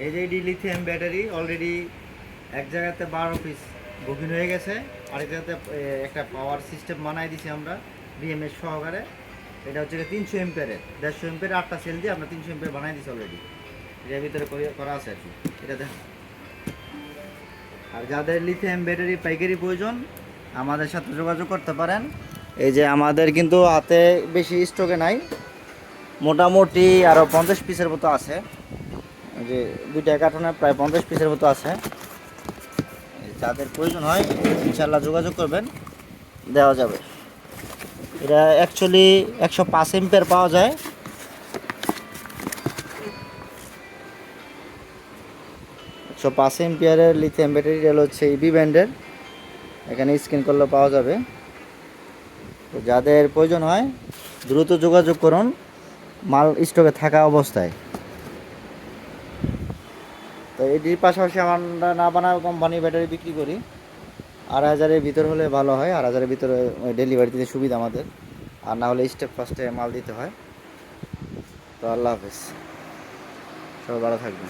এই যে এটি লিথিয়াম ব্যাটারি অলরেডি এক জায়গাতে 12 পিস বুকিং হয়ে গেছে, আরেক জায়গাতে একটা পাওয়ার সিস্টেম বানাই দিছি আমরা বিএমএস সহকারে। এটা হচ্ছে 300 এম্পিয়ারের, 150 এম্পিয়ার 8টা সেল দিয়ে আমরা 300 এম্পিয়ার বানাই দিছি অলরেডি। এটার ভিতরে করা আছে আর কি, এটা দেখো। আর যাদের লিথিয়াম ব্যাটারি পাইকারি প্রয়োজন আমাদের সাথে যোগাযোগ করতে পারেন। এই যে আমাদের কিন্তু হাতে বেশি স্টকে নাই, মোটামুটি আরও 50 পিসের মতো আছে। এই যে 2টা কার্টনে প্রায় 50 পিসের মতো আছে। যাদের প্রয়োজন হয় ইনশাল্লাহ যোগাযোগ করবেন, দেওয়া যাবে। এটা অ্যাকচুয়ালি 105 এম্পিয়ার পাওয়া যায়। 105 এম্পিয়ারের লিথিয়াম ব্যাটারি হচ্ছে ইবি ব্র্যান্ডের, এখানে স্ক্যান করলে পাওয়া যাবে। তো যাদের প্রয়োজন হয় দ্রুত যোগাযোগ করুন মাল স্টকে থাকা অবস্থায়। তো এটির পাশাপাশি আমরা না বানার কোম্পানি ব্যাটারি বিক্রি করি। 2,500-এর ভিতর হলে ভালো হয়, 2,500-এর ভিতরে ডেলিভারি দিতে সুবিধা আমাদের, আর না হলে স্টেপ ফার্স্টে মাল দিতে হয়। তো আল্লাহ হাফেজ, সবাই ভালো থাকবেন।